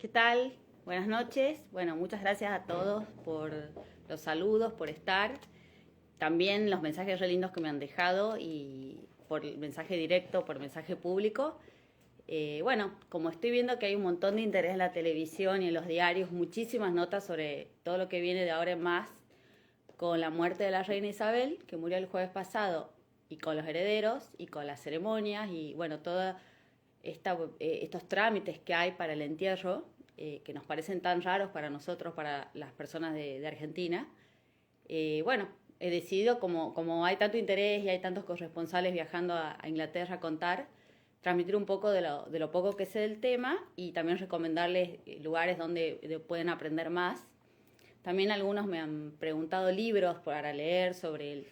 ¿Qué tal? Buenas noches. Bueno, muchas gracias a todos por los saludos, por estar. También los mensajes re lindos que me han dejado y por el mensaje directo, por el mensaje público. Bueno, como estoy viendo que hay un montón de interés en la televisión y en los diarios, muchísimas notas sobre todo lo que viene de ahora en más con la muerte de la reina Isabel, que murió el jueves pasado, y con los herederos y con las ceremonias y bueno, todos estos trámites que hay para el entierro, que nos parecen tan raros para nosotros, para las personas de Argentina. Bueno, he decidido, como hay tanto interés y hay tantos corresponsales viajando a Inglaterra a contar, transmitir un poco de lo poco que sé del tema y también recomendarles lugares donde pueden aprender más. También algunos me han preguntado libros para leer sobre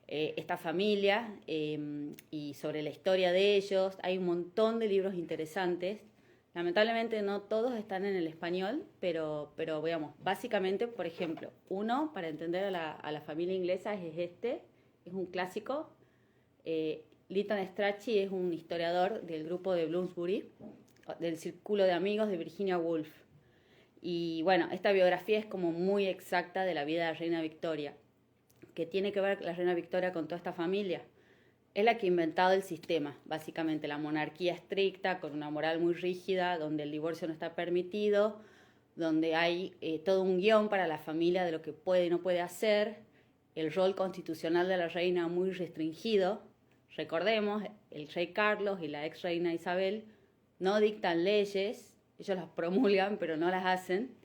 esta familia y sobre la historia de ellos. Hay un montón de libros interesantes. Lamentablemente no todos están en el español, pero veamos, básicamente, por ejemplo, uno para entender a la familia inglesa es es un clásico. Lytton Strachey es un historiador del grupo de Bloomsbury, del Círculo de Amigos de Virginia Woolf. Y bueno, esta biografía es como muy exacta de la vida de la reina Victoria, que tiene que ver la reina Victoria con toda esta familia. Es la que ha inventado el sistema, básicamente la monarquía estricta, con una moral muy rígida, donde el divorcio no está permitido, donde hay todo un guión para la familia de lo que puede y no puede hacer, el rol constitucional de la reina muy restringido. Recordemos, el rey Carlos y la ex reina Isabel no dictan leyes, ellos las promulgan pero no las hacen,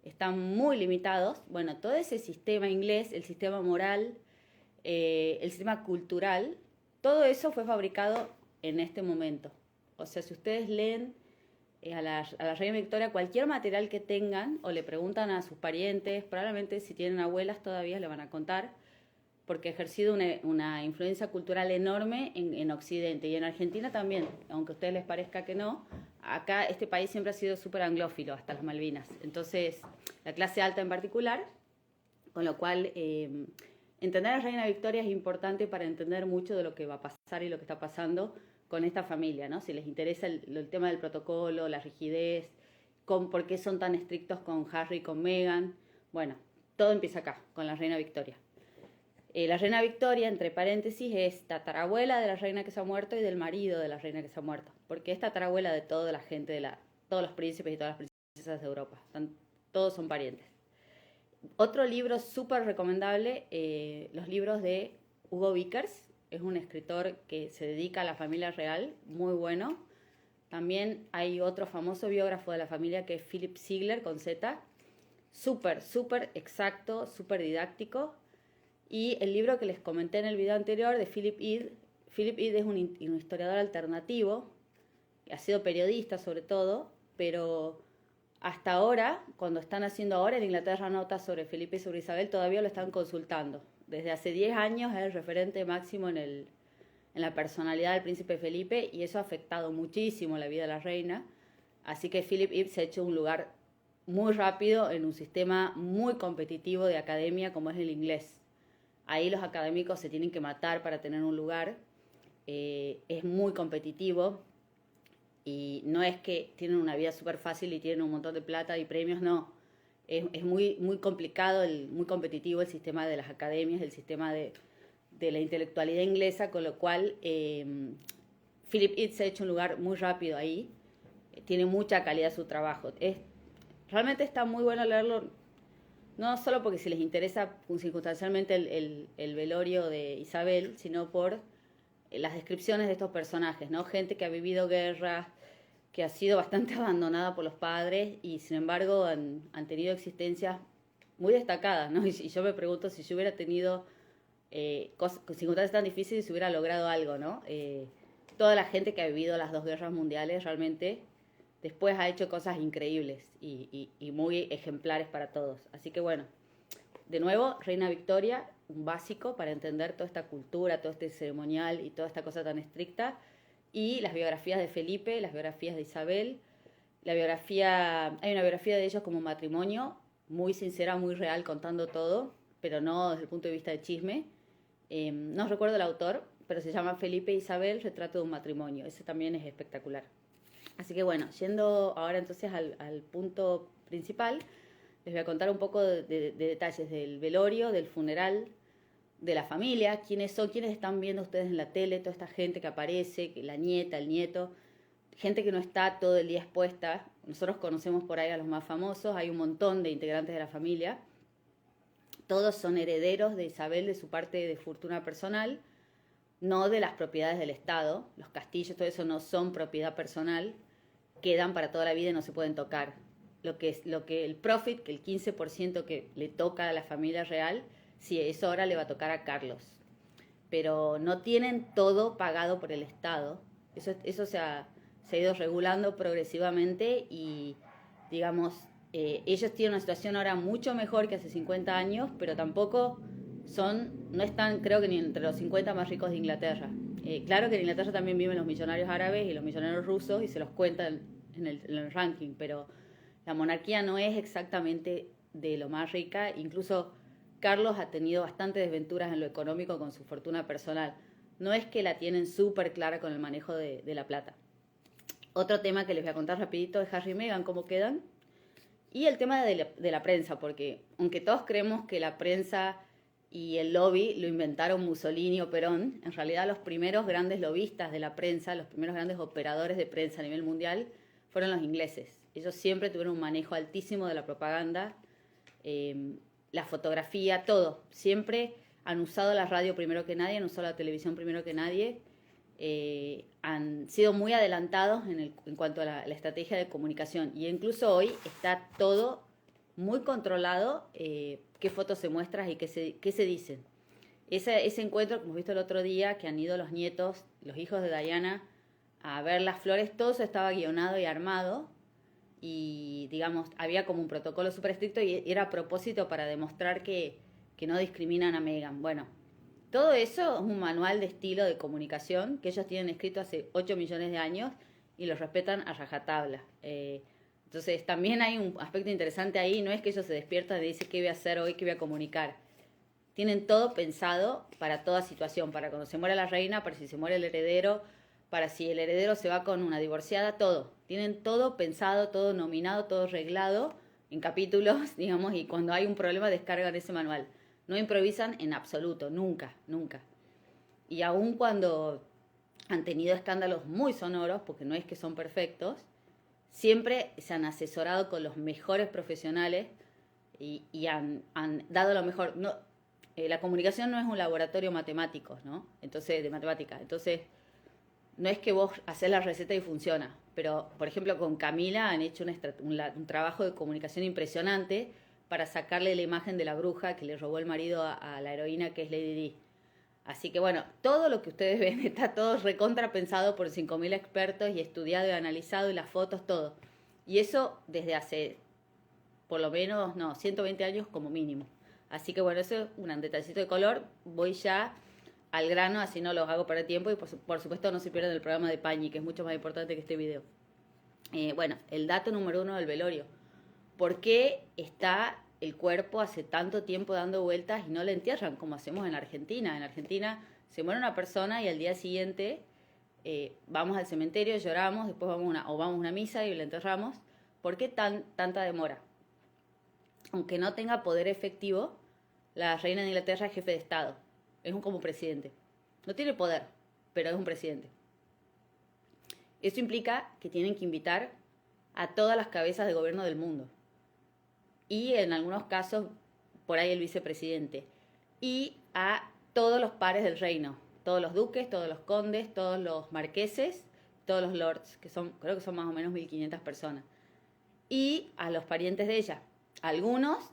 están muy limitados. Bueno, todo ese sistema inglés, el sistema moral, el sistema cultural, todo eso fue fabricado en este momento. O sea, si ustedes leen a la reina Victoria cualquier material que tengan o le preguntan a sus parientes, probablemente si tienen abuelas todavía le van a contar, porque ha ejercido una influencia cultural enorme en Occidente y en Argentina también, aunque a ustedes les parezca que no. Acá este país siempre ha sido súper anglófilo, hasta las Malvinas. Entonces, la clase alta en particular, con lo cual entender a la reina Victoria es importante para entender mucho de lo que va a pasar y lo que está pasando con esta familia, ¿no? Si les interesa el tema del protocolo, la rigidez, por qué son tan estrictos con Harry y con Meghan. Bueno, todo empieza acá, con la reina Victoria. La reina Victoria, entre paréntesis, es tatarabuela de la reina que se ha muerto y del marido de la reina que se ha muerto, porque es tatarabuela de toda la gente, todos los príncipes y todas las princesas de Europa. Todos son parientes. Otro libro súper recomendable, los libros de Hugo Vickers, es un escritor que se dedica a la familia real, muy bueno. También hay otro famoso biógrafo de la familia que es Philip Ziegler, con Z, súper exacto, súper didáctico. Y el libro que les comenté en el video anterior de Philip Id. Philip Id es un historiador alternativo, ha sido periodista sobre todo, pero hasta ahora, cuando están haciendo ahora en Inglaterra notas sobre Felipe y sobre Isabel, todavía lo están consultando. Desde hace 10 años es el referente máximo en la personalidad del príncipe Felipe y eso ha afectado muchísimo la vida de la reina. Así que Philip Id se ha hecho un lugar muy rápido en un sistema muy competitivo de academia como es el inglés. Ahí los académicos se tienen que matar para tener un lugar. Es muy competitivo y no es que tienen una vida súper fácil y tienen un montón de plata y premios, no. Es muy complicado, muy competitivo el sistema de las academias, el sistema de la intelectualidad inglesa, con lo cual Philip Id se ha hecho un lugar muy rápido ahí. Tiene mucha calidad su trabajo. Realmente está muy bueno leerlo. No solo porque si les interesa circunstancialmente el velorio de Isabel, sino por las descripciones de estos personajes, ¿no? Gente que ha vivido guerras, que ha sido bastante abandonada por los padres y sin embargo han tenido existencias muy destacadas, ¿no? Y yo me pregunto si yo hubiera tenido circunstancias tan difíciles, si hubiera logrado algo, ¿no? Toda la gente que ha vivido las dos guerras mundiales realmente después ha hecho cosas increíbles y muy ejemplares para todos. Así que bueno, de nuevo, Reina Victoria, un básico para entender toda esta cultura, todo este ceremonial y toda esta cosa tan estricta. Y las biografías de Felipe, las biografías de Isabel. Hay una biografía de ellos como matrimonio, muy sincera, muy real, contando todo, pero no desde el punto de vista de chisme. No recuerdo el autor, pero se llama Felipe e Isabel, retrato de un matrimonio. Ese también es espectacular. Así que bueno, yendo ahora entonces al punto principal, les voy a contar un poco de detalles del velorio, del funeral, de la familia, quiénes son, quiénes están viendo ustedes en la tele, toda esta gente que aparece, la nieta, el nieto, gente que no está todo el día expuesta. Nosotros conocemos por ahí a los más famosos, hay un montón de integrantes de la familia. Todos son herederos de Isabel, de su parte de fortuna personal, no de las propiedades del Estado. Los castillos, todo eso no son propiedad personal, quedan para toda la vida y no se pueden tocar. Lo que el profit, que el 15% que le toca a la familia real, sí, eso ahora le va a tocar a Carlos. Pero no tienen todo pagado por el Estado. Eso se ha ido regulando progresivamente y, digamos, ellos tienen una situación ahora mucho mejor que hace 50 años, pero tampoco no están, creo que ni entre los 50 más ricos de Inglaterra. Claro que en Inglaterra también viven los millonarios árabes y los millonarios rusos y se los cuentan en el ranking, pero la monarquía no es exactamente de lo más rica. Incluso Carlos ha tenido bastantes desventuras en lo económico con su fortuna personal. No es que la tienen súper clara con el manejo de la plata. Otro tema que les voy a contar rapidito es Harry y Meghan, cómo quedan. Y el tema de la prensa, porque aunque todos creemos que la prensa y el lobby lo inventaron Mussolini o Perón, en realidad los primeros grandes lobistas de la prensa, los primeros grandes operadores de prensa a nivel mundial, fueron los ingleses. Ellos siempre tuvieron un manejo altísimo de la propaganda, la fotografía, todo. Siempre han usado la radio primero que nadie, han usado la televisión primero que nadie. Han sido muy adelantados en cuanto a la estrategia de comunicación. Y incluso hoy está todo muy controlado, qué fotos se muestran y qué se dicen. Ese encuentro que hemos visto el otro día, que han ido los nietos, los hijos de Diana, a ver las flores, todo eso estaba guionado y armado. Y, digamos, había como un protocolo súper estricto y era a propósito para demostrar que no discriminan a Meghan. Bueno, todo eso es un manual de estilo de comunicación que ellos tienen escrito hace 8 millones de años y los respetan a rajatabla. Entonces, también hay un aspecto interesante ahí. No es que ellos se despiertan y dicen qué voy a hacer hoy, qué voy a comunicar. Tienen todo pensado para toda situación, para cuando se muera la reina, para si se muere el heredero, para si el heredero se va con una divorciada, todo. Tienen todo pensado, todo nominado, todo arreglado en capítulos, digamos, y cuando hay un problema descargan ese manual. No improvisan en absoluto, nunca, nunca. Y aun cuando han tenido escándalos muy sonoros, porque no es que son perfectos, siempre se han asesorado con los mejores profesionales y han dado lo mejor. No, la comunicación no es un laboratorio matemático, ¿no? Entonces, de matemática. Entonces, no es que vos haces la receta y funciona. Pero, por ejemplo, con Camila han hecho un trabajo de comunicación impresionante para sacarle la imagen de la bruja que le robó el marido a la heroína que es Lady Di. Así que bueno, todo lo que ustedes ven está todo recontra pensado por 5.000 expertos y estudiado y analizado y las fotos, todo. Y eso desde hace por lo menos, 120 años como mínimo. Así que bueno, eso es un detallito de color. Voy ya al grano, así no los hago perder tiempo y por supuesto no se pierdan el programa de Pañi, que es mucho más importante que este video. Bueno, el dato número 1 del velorio. ¿Por qué está el cuerpo hace tanto tiempo dando vueltas y no le entierran como hacemos en Argentina? En Argentina se muere una persona y al día siguiente vamos al cementerio, lloramos, después vamos a una misa y la enterramos. ¿Por qué tanta demora? Aunque no tenga poder efectivo, la reina de Inglaterra es jefe de Estado. Es como presidente. No tiene poder, pero es un presidente. Eso implica que tienen que invitar a todas las cabezas de gobierno del mundo. Y en algunos casos, por ahí el vicepresidente. Y a todos los pares del reino. Todos los duques, todos los condes, todos los marqueses, todos los lords, creo que son más o menos 1.500 personas. Y a los parientes de ella. Algunos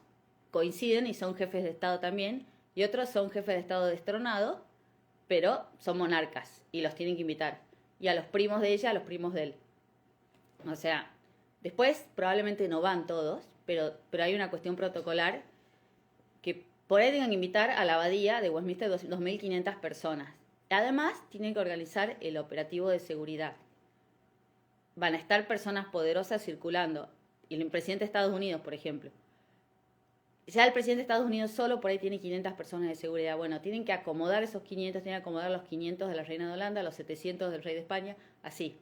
coinciden y son jefes de Estado también, y otros son jefes de Estado destronados, pero son monarcas y los tienen que invitar. Y a los primos de ella, a los primos de él. O sea, después probablemente no van todos, pero hay una cuestión protocolar que por ahí tengan que invitar a la abadía de Westminster 2.500 personas. Además, tienen que organizar el operativo de seguridad. Van a estar personas poderosas circulando. Y el presidente de Estados Unidos, por ejemplo. Ya el presidente de Estados Unidos solo por ahí tiene 500 personas de seguridad. Bueno, tienen que acomodar esos 500, tienen que acomodar los 500 de la reina de Holanda, los 700 del rey de España, así.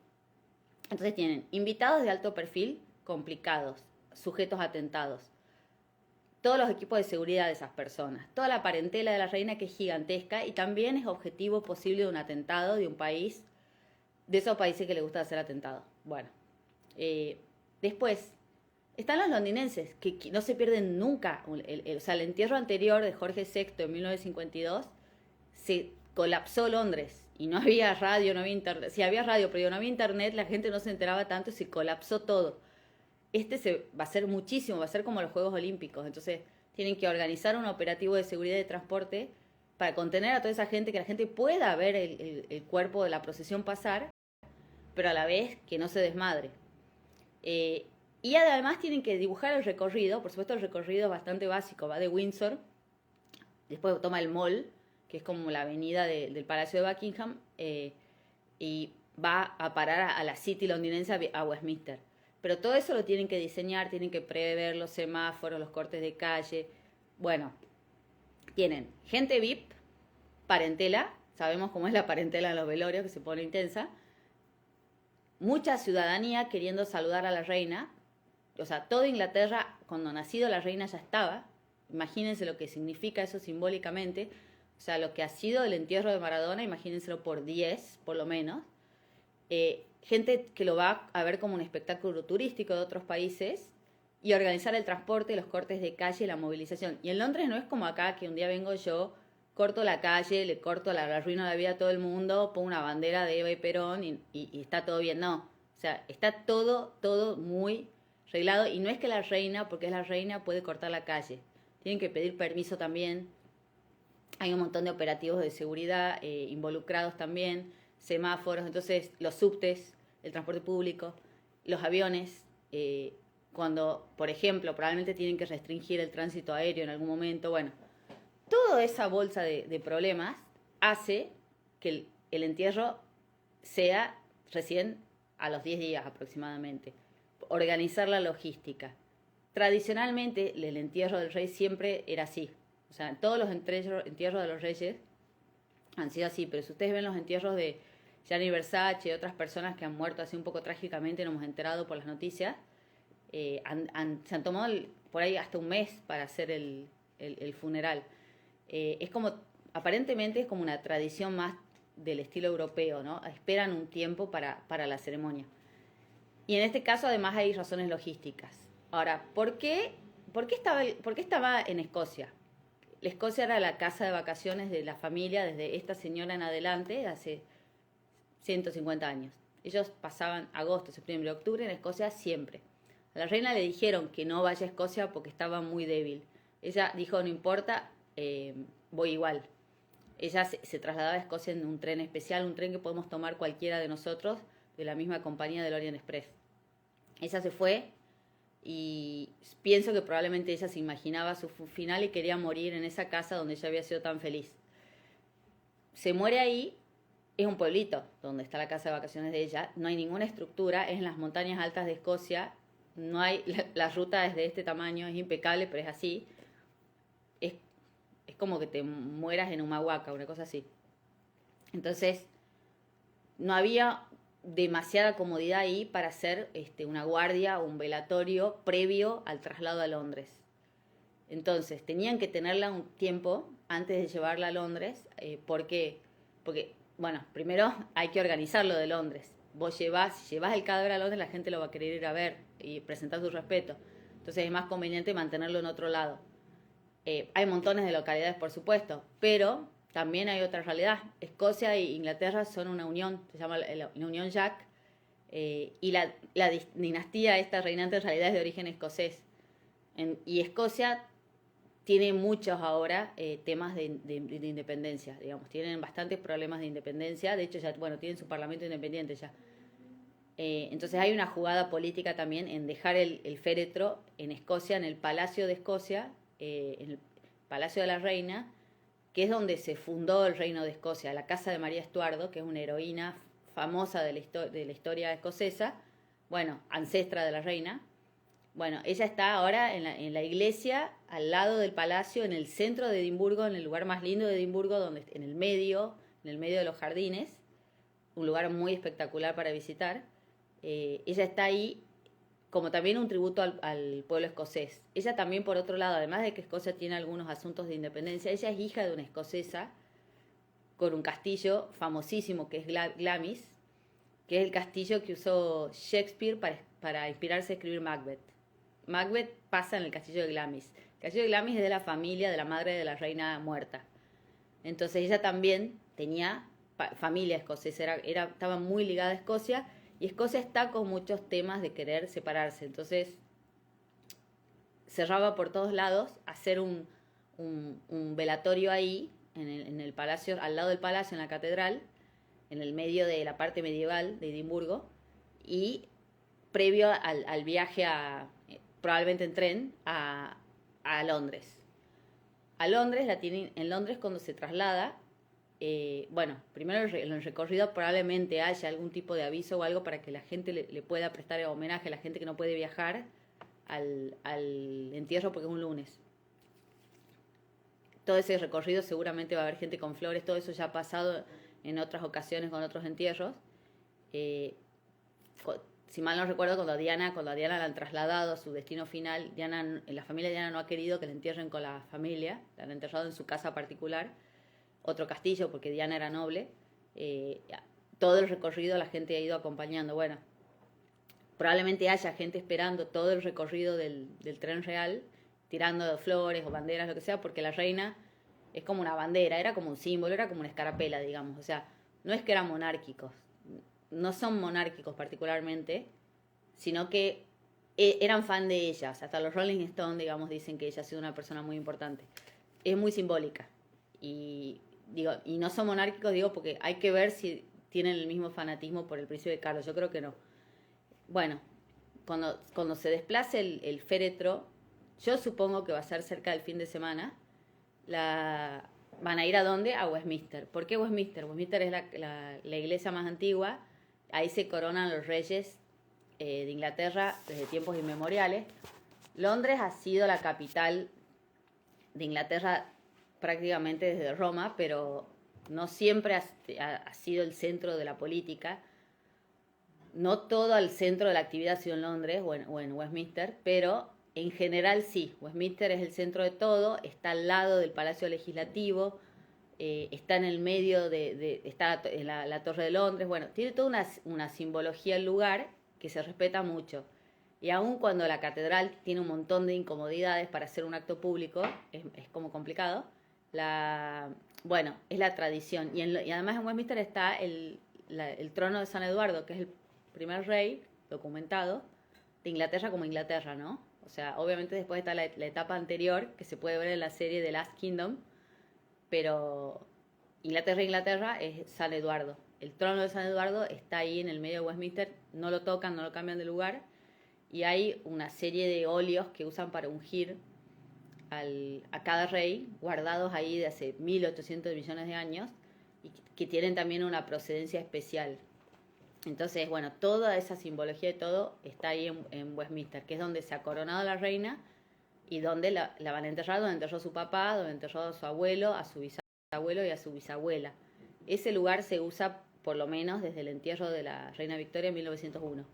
Entonces tienen invitados de alto perfil, complicados, sujetos a atentados, todos los equipos de seguridad de esas personas, toda la parentela de la reina que es gigantesca y también es objetivo posible de un atentado de un país, de esos países que le gusta hacer atentados. Bueno, después están los londinenses, que no se pierden nunca. O sea, el entierro anterior de Jorge VI en 1952 se colapsó Londres y no había radio, no había internet. Sí, había radio, pero no había internet, la gente no se enteraba tanto y se colapsó todo. Va a ser muchísimo, va a ser como los Juegos Olímpicos. Entonces, tienen que organizar un operativo de seguridad de transporte para contener a toda esa gente, que la gente pueda ver el cuerpo de la procesión pasar, pero a la vez que no se desmadre. Y además tienen que dibujar el recorrido. Por supuesto, el recorrido es bastante básico. Va de Windsor, después toma el Mall, que es como la avenida del Palacio de Buckingham, y va a parar a la City londinense, a Westminster. Pero todo eso lo tienen que diseñar, tienen que prever los semáforos, los cortes de calle. Bueno, tienen gente VIP, parentela, sabemos cómo es la parentela en los velorios, que se pone intensa. Mucha ciudadanía queriendo saludar a la reina. O sea, toda Inglaterra, cuando nacido la reina ya estaba. Imagínense lo que significa eso simbólicamente. O sea, lo que ha sido el entierro de Maradona, imagínenselo por 10, por lo menos. Gente que lo va a ver como un espectáculo turístico de otros países y organizar el transporte, los cortes de calle y la movilización. Y en Londres no es como acá, que un día vengo yo, corto la calle, le corto la arruino la vida a todo el mundo, pongo una bandera de Eva y Perón y está todo bien. No, o sea, está todo muy reglado. Y no es que la reina, porque es la reina, puede cortar la calle. Tienen que pedir permiso también. Hay un montón de operativos de seguridad involucrados también, semáforos, entonces los subtes, el transporte público, los aviones, cuando, por ejemplo, probablemente tienen que restringir el tránsito aéreo en algún momento. Bueno, toda esa bolsa de problemas hace que el entierro sea recién a los 10 días aproximadamente. Organizar la logística. Tradicionalmente, el entierro del rey siempre era así. O sea, todos los entierros de los reyes han sido así, pero si ustedes ven los entierros de Gianni Versace y otras personas que han muerto así un poco trágicamente, nos hemos enterado por las noticias, se han tomado por ahí hasta un mes para hacer el funeral. Es como, aparentemente es como una tradición más del estilo europeo, ¿no? Esperan un tiempo para la ceremonia. Y en este caso además hay razones logísticas. Ahora, ¿por qué estaba en Escocia? La Escocia era la casa de vacaciones de la familia desde esta señora en adelante, hace 150 años. Ellos pasaban agosto, septiembre, octubre en Escocia siempre. A la reina le dijeron que no vaya a Escocia porque estaba muy débil. Ella dijo, no importa, voy igual. Ella se trasladaba a Escocia en un tren especial, un tren que podemos tomar cualquiera de nosotros, de la misma compañía del Orient Express. Ella se fue y pienso que probablemente ella se imaginaba su final y quería morir en esa casa donde ella había sido tan feliz. Se muere ahí, es un pueblito donde está la casa de vacaciones de ella, no hay ninguna estructura, es en las montañas altas de Escocia, no hay, la ruta es de este tamaño, es impecable, pero es así. Es como que te mueras en Humahuaca, una cosa así. Entonces, no había demasiada comodidad ahí para hacer una guardia o un velatorio previo al traslado a Londres. Entonces, tenían que tenerla un tiempo antes de llevarla a Londres. ¿Por qué? Porque, bueno, primero hay que organizarlo de Londres. Si llevas el cadáver a Londres, la gente lo va a querer ir a ver y presentar su respeto. Entonces es más conveniente mantenerlo en otro lado. Hay montones de localidades, por supuesto, pero también hay otra realidad. Escocia e Inglaterra son una unión, se llama la Unión Jack, y la dinastía esta reinante en realidad es de origen escocés. Y Escocia tiene muchos ahora temas de independencia, digamos, tienen bastantes problemas de independencia, de hecho ya, bueno, tienen su parlamento independiente ya. Entonces hay una jugada política también en dejar el féretro en Escocia, en el Palacio de Escocia, en el Palacio de la Reina, que es donde se fundó el Reino de Escocia, la casa de María Estuardo, que es una heroína famosa de la historia escocesa, bueno, ancestra de la reina. Bueno, ella está ahora en la iglesia, al lado del palacio, en el centro de Edimburgo, en el lugar más lindo de Edimburgo, en el medio de los jardines, un lugar muy espectacular para visitar. Ella está ahí como también un tributo al pueblo escocés. Ella también, por otro lado, además de que Escocia tiene algunos asuntos de independencia, ella es hija de una escocesa con un castillo famosísimo que es Glamis, que es el castillo que usó Shakespeare para inspirarse a escribir Macbeth. Macbeth pasa en el castillo de Glamis. El castillo de Glamis es de la familia de la madre de la reina muerta. Entonces ella también tenía familia escocesa, estaba muy ligada a Escocia, y Escocia está con muchos temas de querer separarse. Entonces cerraba por todos lados hacer un velatorio ahí, en el palacio, al lado del palacio, en la catedral, en el medio de la parte medieval de Edimburgo, y previo al viaje probablemente en tren, a Londres. A Londres, en Londres cuando se traslada, bueno, primero en el recorrido probablemente haya algún tipo de aviso o algo para que la gente le pueda prestar homenaje a la gente que no puede viajar al entierro porque es un lunes. Todo ese recorrido seguramente va a haber gente con flores, todo eso ya ha pasado en otras ocasiones con otros entierros. Si mal no recuerdo, cuando a Diana la han trasladado a su destino final, la familia de Diana no ha querido que la entierren con la familia, la han enterrado en su casa particular, otro castillo, porque Diana era noble. Todo el recorrido la gente ha ido acompañando. Bueno, probablemente haya gente esperando todo el recorrido del tren real, tirando flores o banderas, lo que sea, porque la reina es como una bandera, era como un símbolo, era como una escarapela, digamos. O sea, no es que eran monárquicos, no son monárquicos particularmente, sino que eran fan de ellas. Hasta los Rolling Stones, digamos, dicen que ella ha sido una persona muy importante. Es muy simbólica. Y no son monárquicos, digo, porque hay que ver si tienen el mismo fanatismo por el príncipe Carlos. Yo creo que no. Bueno, cuando se desplace el féretro, yo supongo que va a ser cerca del fin de semana, van a ir ¿a dónde? A Westminster. ¿Por qué Westminster? Westminster es la iglesia más antigua. Ahí se coronan los reyes de Inglaterra desde tiempos inmemoriales. Londres ha sido la capital de Inglaterra prácticamente desde Roma, pero no siempre ha sido el centro de la política. No todo el centro de la actividad ha sido en Londres o en Westminster, pero en general sí. Westminster es el centro de todo, está al lado del Palacio Legislativo, está en el medio está en la Torre de Londres. Bueno, tiene toda una simbología el lugar que se respeta mucho. Y aun cuando la catedral tiene un montón de incomodidades para hacer un acto público, es como complicado, bueno, es la tradición. Y además en Westminster está el trono de San Eduardo, que es el primer rey documentado de Inglaterra como Inglaterra, ¿no? O sea, obviamente después está la etapa anterior, que se puede ver en la serie The Last Kingdom, pero Inglaterra es San Eduardo. El trono de San Eduardo está ahí en el medio de Westminster, no lo tocan, no lo cambian de lugar, y hay una serie de óleos que usan para ungir a cada rey, guardados ahí de hace 1800 millones de años, y que tienen también una procedencia especial. Entonces, bueno, toda esa simbología de todo está ahí en Westminster, que es donde se ha coronado la reina y donde la van a enterrar, donde enterró su papá, donde enterró a su abuelo, a su bisabuelo y a su bisabuela. Ese lugar se usa por lo menos desde el entierro de la reina Victoria en 1901.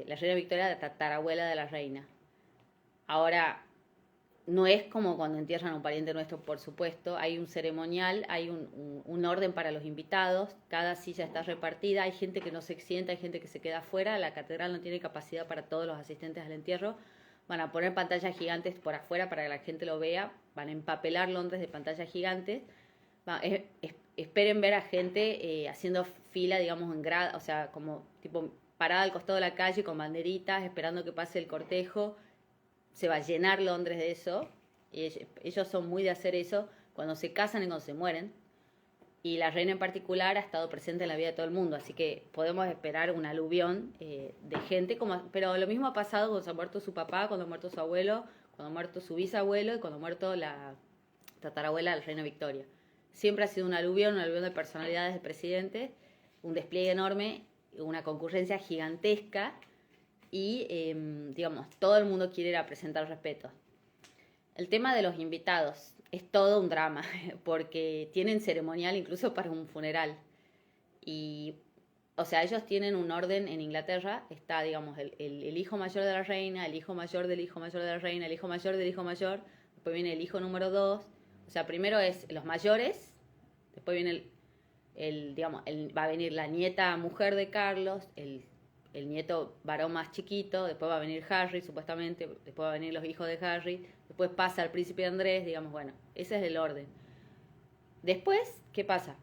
La reina Victoria era la tatarabuela de la reina. Ahora, no es como cuando entierran a un pariente nuestro, por supuesto. Hay un ceremonial, hay un orden para los invitados. Cada silla está repartida. Hay gente que no se sienta, hay gente que se queda afuera. La catedral no tiene capacidad para todos los asistentes al entierro. Van a poner pantallas gigantes por afuera para que la gente lo vea. Van a empapelar Londres de pantallas gigantes. Esperen ver a gente haciendo fila, digamos, en grada, o sea, como tipo parada al costado de la calle con banderitas, esperando que pase el cortejo. Se va a llenar Londres de eso. Y ellos son muy de hacer eso cuando se casan y cuando se mueren. Y la reina en particular ha estado presente en la vida de todo el mundo, así que podemos esperar un aluvión de gente. Pero lo mismo ha pasado cuando se ha muerto su papá, cuando ha muerto su abuelo, cuando ha muerto su bisabuelo y cuando ha muerto la tatarabuela de la reina Victoria. Siempre ha sido un aluvión de personalidades de presidentes, un despliegue enorme, una concurrencia gigantesca. Y, digamos, todo el mundo quiere ir a presentar respeto. El tema de los invitados es todo un drama, porque tienen ceremonial incluso para un funeral. Y o sea, ellos tienen un orden en Inglaterra, está, digamos, el hijo mayor de la reina, el hijo mayor del hijo mayor de la reina, el hijo mayor del hijo mayor, después viene el hijo número 2, o sea, primero es los mayores, después viene digamos, va a venir la nieta mujer de Carlos, el nieto varón más chiquito, después va a venir Harry, supuestamente, después va a venir los hijos de Harry, después pasa el príncipe Andrés, digamos, bueno, ese es el orden. Después, ¿qué pasa?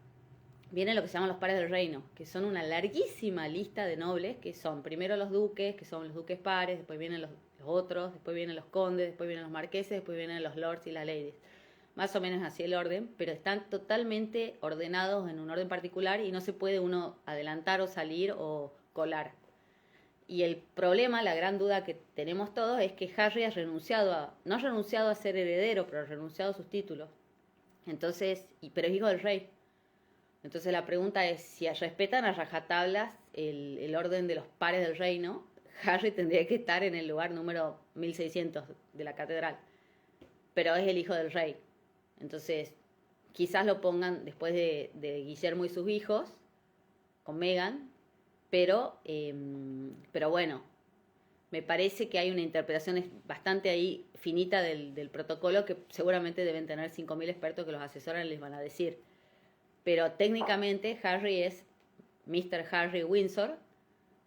Vienen lo que se llaman los pares del reino, que son una larguísima lista de nobles, que son primero los duques, que son los duques pares, después vienen los otros, después vienen los condes, después vienen los marqueses, después vienen los lords y las ladies. Más o menos así el orden, pero están totalmente ordenados en un orden particular y no se puede uno adelantar o salir o colar. Y el problema, la gran duda que tenemos todos es que Harry no ha renunciado a ser heredero, pero ha renunciado a sus títulos. Entonces, pero es hijo del rey. Entonces la pregunta es, si respetan a rajatablas el orden de los pares del reino, Harry tendría que estar en el lugar número 1600 de la catedral. Pero es el hijo del rey. Entonces, quizás lo pongan después de Guillermo y sus hijos, con Meghan, pero bueno, me parece que hay una interpretación bastante ahí finita del protocolo que seguramente deben tener 5.000 expertos que los asesoran y les van a decir. Pero técnicamente Harry es Mr. Harry Windsor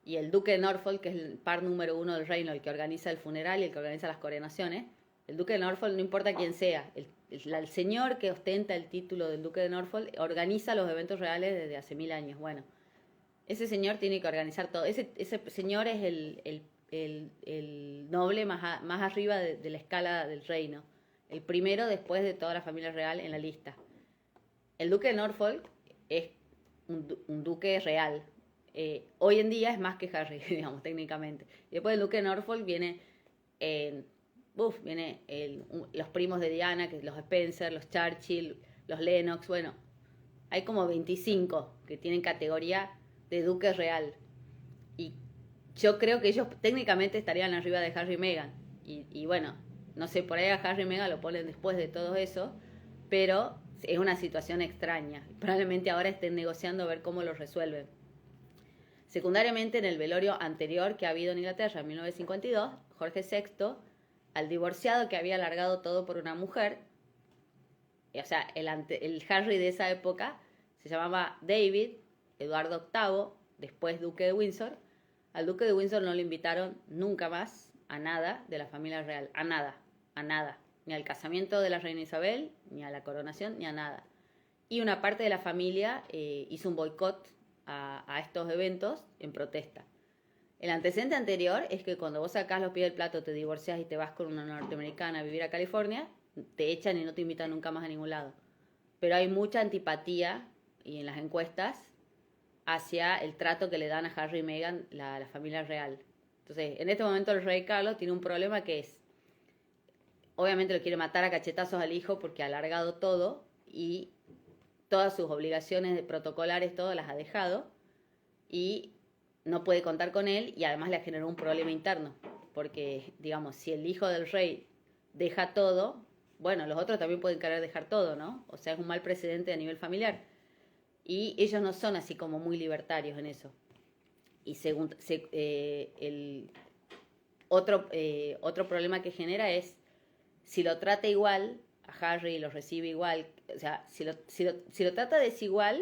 y el duque de Norfolk, que es el par número 1 del reino, el que organiza el funeral y el que organiza las coronaciones. El duque de Norfolk, no importa quién sea, el señor que ostenta el título del duque de Norfolk organiza los eventos reales desde hace 1000 años. Bueno, ese señor tiene que organizar todo. Ese señor es el noble más arriba de la escala del reino. El primero después de toda la familia real en la lista. El duque de Norfolk es un duque real. Hoy en día es más que Harry, digamos, técnicamente. Y después del duque de Norfolk viene los primos de Diana, que los Spencer, los Churchill, los Lennox. Bueno, hay como 25 que tienen categoría de duque real. Y yo creo que ellos técnicamente estarían arriba de Harry y Meghan. Y bueno, no sé, por ahí a Harry y Meghan lo ponen después de todo eso, pero es una situación extraña. Probablemente ahora estén negociando a ver cómo lo resuelven. Secundariamente, en el velorio anterior que ha habido en Inglaterra, en 1952, Jorge VI, al divorciado que había largado todo por una mujer, o sea, el Harry de esa época se llamaba David Eduardo VIII, después duque de Windsor. Al duque de Windsor no le invitaron nunca más a nada de la familia real, a nada, ni al casamiento de la reina Isabel, ni a la coronación, ni a nada. Y una parte de la familia hizo un boicot a estos eventos en protesta. El antecedente anterior es que cuando vos sacás los pies del plato, te divorcias y te vas con una norteamericana a vivir a California, te echan y no te invitan nunca más a ningún lado. Pero hay mucha antipatía, y en las encuestas, hacia el trato que le dan a Harry y Meghan, la familia real. Entonces, en este momento el rey Carlos tiene un problema que es, obviamente lo quiere matar a cachetazos al hijo porque ha alargado todo y todas sus obligaciones protocolares, todo las ha dejado y no puede contar con él y además le generó un problema interno. Porque, digamos, si el hijo del rey deja todo, bueno, los otros también pueden querer dejar todo, ¿no? O sea, es un mal precedente a nivel familiar. Y ellos no son así como muy libertarios en eso. Y el otro problema que genera es si lo trata igual a Harry y lo recibe igual, o sea, si lo trata desigual,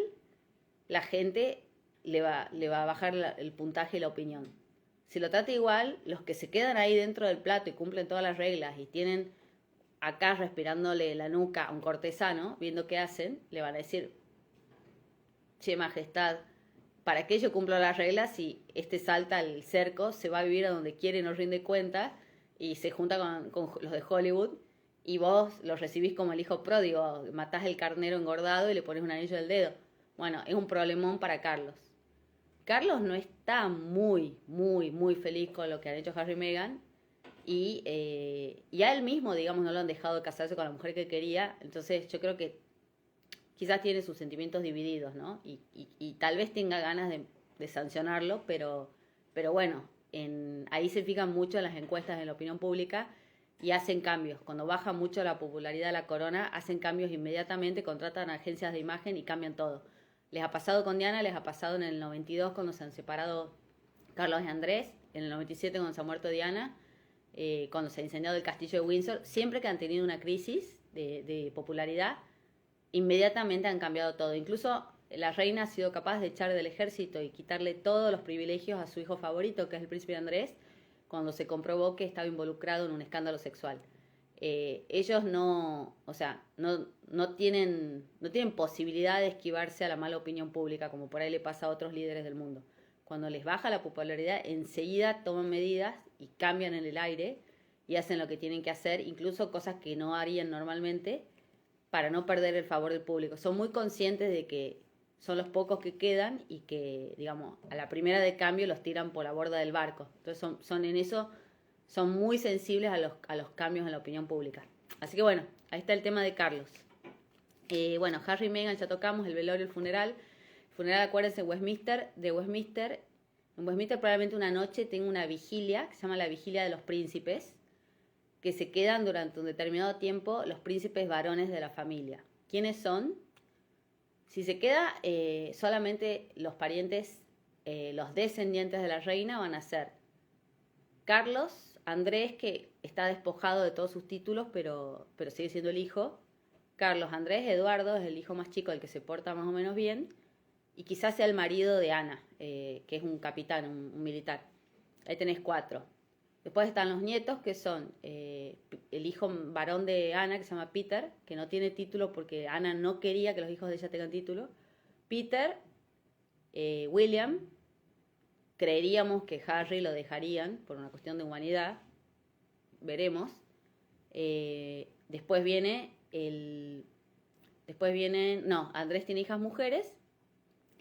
la gente le va a bajar el puntaje y la opinión. Si lo trata igual, los que se quedan ahí dentro del plato y cumplen todas las reglas y tienen acá respirándole la nuca a un cortesano, viendo qué hacen, le van a decir, che, majestad, para que yo cumpla las reglas, si este salta al cerco, se va a vivir a donde quiere y no rinde cuenta, y se junta con los de Hollywood, y vos lo recibís como el hijo pródigo, matás el carnero engordado y le pones un anillo del dedo. Bueno, es un problemón para Carlos. Carlos no está muy feliz con lo que han hecho Harry y Meghan, y a él mismo, digamos, no lo han dejado casarse con la mujer que quería, entonces yo creo que quizás tiene sus sentimientos divididos, ¿no? Y tal vez tenga ganas de sancionarlo, pero bueno, ahí se fijan mucho en las encuestas de la opinión pública y hacen cambios. Cuando baja mucho la popularidad de la corona, hacen cambios inmediatamente, contratan agencias de imagen y cambian todo. Les ha pasado con Diana, les ha pasado en el 92 cuando se han separado Carlos y Andrés, en el 97 cuando se ha muerto Diana, cuando se ha incendiado el castillo de Windsor. Siempre que han tenido una crisis de popularidad, inmediatamente han cambiado todo. Incluso la reina ha sido capaz de echar del ejército y quitarle todos los privilegios a su hijo favorito, que es el príncipe Andrés, cuando se comprobó que estaba involucrado en un escándalo sexual. Ellos no tienen posibilidad de esquivarse a la mala opinión pública, como por ahí le pasa a otros líderes del mundo. Cuando les baja la popularidad, enseguida toman medidas y cambian en el aire y hacen lo que tienen que hacer, incluso cosas que no harían normalmente, para no perder el favor del público. Son muy conscientes de que son los pocos que quedan y que, digamos, a la primera de cambio los tiran por la borda del barco. Entonces son en eso, son muy sensibles a los cambios en la opinión pública. Así que bueno, ahí está el tema de Carlos. Bueno, Harry y Meghan ya tocamos, el velorio, el funeral. El funeral, acuérdense, de Westminster. En Westminster probablemente una noche tenga una vigilia, que se llama la Vigilia de los Príncipes, que se quedan durante un determinado tiempo los príncipes varones de la familia. ¿Quiénes son? Si se queda solamente los parientes, los descendientes de la reina van a ser Carlos, Andrés, que está despojado de todos sus títulos, pero sigue siendo el hijo. Carlos, Andrés, Eduardo es el hijo más chico, el que se porta más o menos bien, y quizás sea el marido de Ana, que es un capitán, un militar. Ahí tenés 4. Después están los nietos, que son el hijo varón de Ana, que se llama Peter, que no tiene título porque Ana no quería que los hijos de ella tengan título. Peter, William, creeríamos que Harry lo dejarían por una cuestión de humanidad, veremos. Después Andrés tiene hijas mujeres,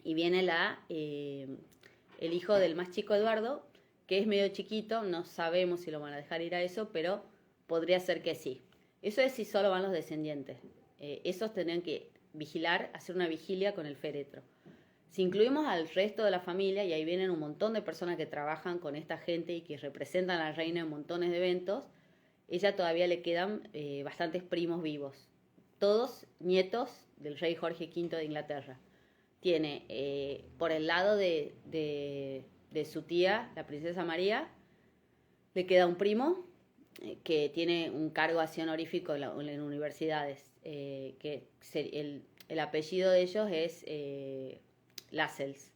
y viene el hijo del más chico, Eduardo, que es medio chiquito, no sabemos si lo van a dejar ir a eso, pero podría ser que sí. Eso es si solo van los descendientes. Esos tendrían que vigilar, hacer una vigilia con el féretro. Si incluimos al resto de la familia, y ahí vienen un montón de personas que trabajan con esta gente y que representan a la reina en montones de eventos, ella todavía le quedan bastantes primos vivos. Todos nietos del rey Jorge V de Inglaterra. Tiene por el lado de su tía, la princesa María, le queda un primo que tiene un cargo así honorífico en universidades, que el apellido de ellos es Lascelles.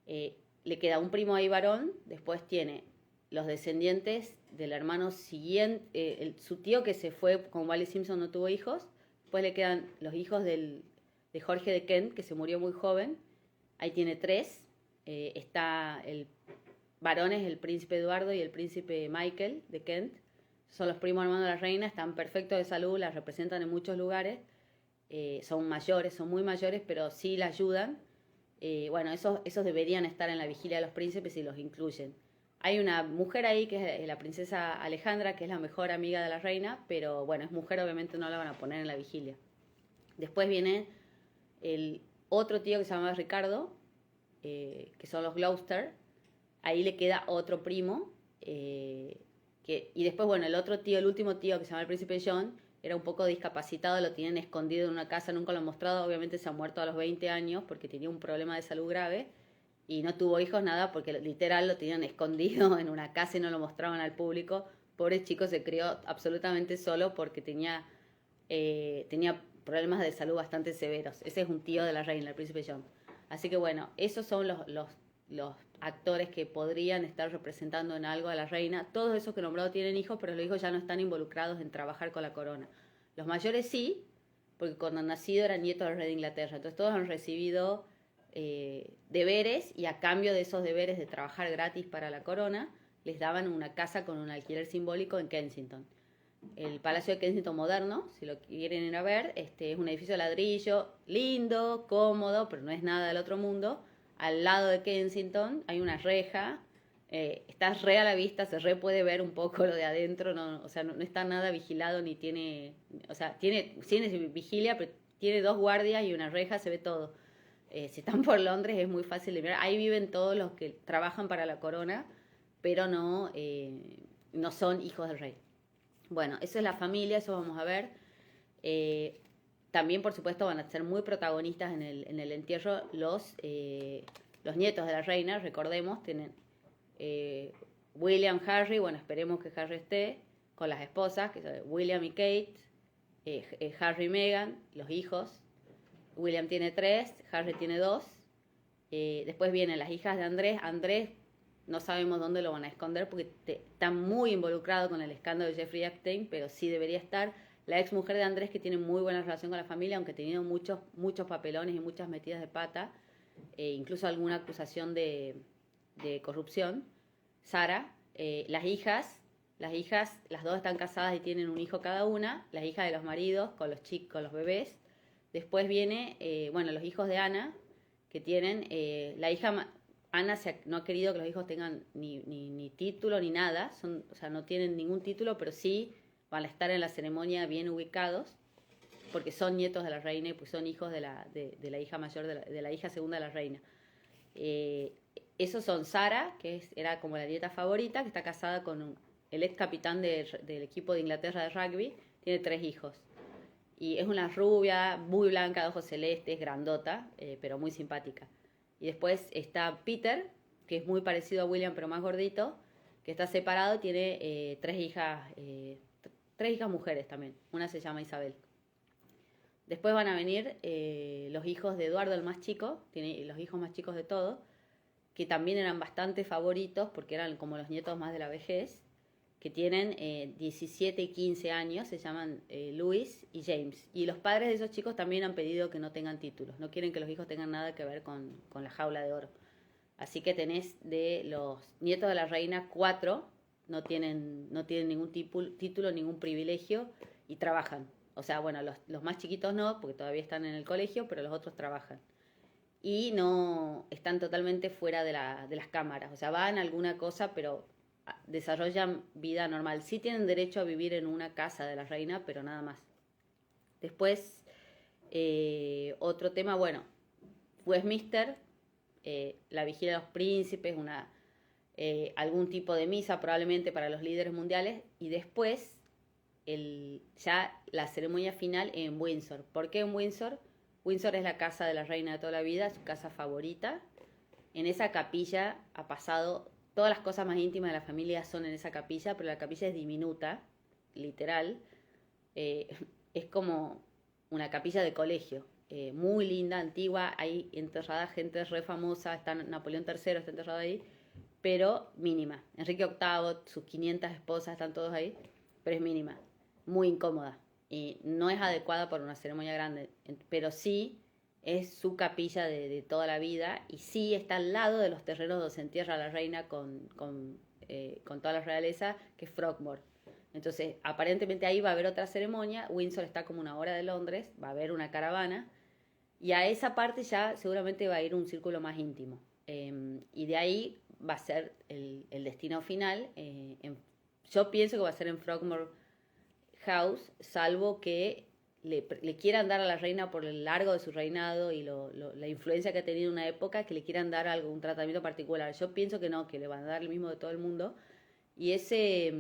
Le queda un primo ahí varón, después tiene los descendientes del hermano siguiente, su tío que se fue con Wally Simpson, no tuvo hijos, después le quedan los hijos de Jorge de Kent, que se murió muy joven, ahí tiene 3, está el varones, el príncipe Eduardo y el príncipe Michael de Kent, son los primos hermanos de la reina, están perfectos de salud, las representan en muchos lugares, son mayores, son muy mayores, pero sí la ayudan. Bueno, esos deberían estar en la vigilia de los príncipes y los incluyen. Hay una mujer ahí que es la princesa Alejandra, que es la mejor amiga de la reina, pero bueno, es mujer, obviamente no la van a poner en la vigilia. Después viene el otro tío que se llama Ricardo, que son los Gloucester. Ahí le queda otro primo, y después, bueno, el último tío que se llama el príncipe John, era un poco discapacitado, lo tienen escondido en una casa, nunca lo han mostrado, obviamente se ha muerto a los 20 años porque tenía un problema de salud grave y no tuvo hijos, nada, porque literal lo tenían escondido en una casa y no lo mostraban al público. Pobre chico, se crió absolutamente solo porque tenía problemas de salud bastante severos. Ese es un tío de la reina, el príncipe John. Así que bueno, esos son los actores que podrían estar representando en algo a la reina. Todos esos que he nombrado tienen hijos, pero los hijos ya no están involucrados en trabajar con la corona. Los mayores sí, porque cuando han nacido eran nietos del rey de Inglaterra. Entonces todos han recibido deberes, y a cambio de esos deberes de trabajar gratis para la corona, les daban una casa con un alquiler simbólico en Kensington. El Palacio de Kensington moderno, si lo quieren ir a ver, es un edificio de ladrillo, lindo, cómodo, pero no es nada del otro mundo. Al lado de Kensington hay una reja, está re a la vista, se re puede ver un poco lo de adentro, no está nada vigilado, ni tiene, tiene vigilia, pero tiene 2 guardias y una reja, se ve todo. Si están por Londres es muy fácil de mirar. Ahí viven todos los que trabajan para la corona, pero no son hijos del rey. Bueno, esa es la familia, eso vamos a ver. también, por supuesto, van a ser muy protagonistas en el entierro los nietos de la reina. Recordemos, tienen William, Harry, bueno, esperemos que Harry esté, con las esposas, que son William y Kate, Harry y Meghan, los hijos. William tiene 3, Harry tiene 2. Después vienen las hijas de Andrés. Andrés no sabemos dónde lo van a esconder porque está muy involucrado con el escándalo de Jeffrey Epstein, pero sí debería estar. La ex mujer de Andrés, que tiene muy buena relación con la familia, aunque ha tenido muchos papelones y muchas metidas de pata, incluso alguna acusación de corrupción. Sara, las dos están casadas y tienen un hijo cada una, las hijas de los maridos con los chicos, con los bebés. Después viene, los hijos de Ana, que tienen, la hija Ana no ha querido que los hijos tengan ni título ni nada, o sea, no tienen ningún título, pero sí van a estar en la ceremonia bien ubicados, porque son nietos de la reina y pues son hijos de la hija mayor, de la hija segunda de la reina. Esos son Sara, que era como la nieta favorita, que está casada con el ex capitán del equipo de Inglaterra de rugby, tiene 3 hijos. Y es una rubia, muy blanca, de ojos celestes, grandota, pero muy simpática. Y después está Peter, que es muy parecido a William, pero más gordito, que está separado, tiene 3 hijas mujeres también. Una se llama Isabel. Después van a venir los hijos de Eduardo, el más chico, tiene los hijos más chicos de todos, que también eran bastante favoritos porque eran como los nietos más de la vejez, que tienen 17 y 15 años, se llaman Louis y James. Y los padres de esos chicos también han pedido que no tengan títulos, no quieren que los hijos tengan nada que ver con la jaula de oro. Así que tenés de los nietos de la reina 4, no tienen ningún título, ningún privilegio y trabajan. O sea, bueno, los más chiquitos no, porque todavía están en el colegio, pero los otros trabajan. Y no están totalmente fuera de las cámaras. O sea, van a alguna cosa, pero desarrollan vida normal. Sí tienen derecho a vivir en una casa de la reina, pero nada más. Después, otro tema, Westminster, la vigilia de los príncipes, algún tipo de misa probablemente para los líderes mundiales, y después ya la ceremonia final en Windsor. ¿Por qué en Windsor? Windsor es la casa de la reina de toda la vida, su casa favorita. En esa capilla ha pasado, todas las cosas más íntimas de la familia son en esa capilla, pero la capilla es diminuta, literal. Es como una capilla de colegio, muy linda, antigua. Hay enterrada gente re famosa, está Napoleón III, está enterrado ahí, pero mínima. Enrique VIII, sus 500 esposas, están todos ahí, pero es mínima, muy incómoda. Y no es adecuada para una ceremonia grande, pero sí es su capilla de toda la vida y sí está al lado de los terrenos donde se entierra la reina con toda la realeza, que es Frogmore. Entonces, aparentemente ahí va a haber otra ceremonia. Windsor está como una hora de Londres, va a haber una caravana y a esa parte ya seguramente va a ir un círculo más íntimo. Y de ahí va a ser el destino final. Yo pienso que va a ser en Frogmore House, salvo que le quieran dar a la reina por el largo de su reinado y la influencia que ha tenido en una época, que le quieran dar algún tratamiento particular. Yo pienso que no, que le van a dar el mismo de todo el mundo. Y ese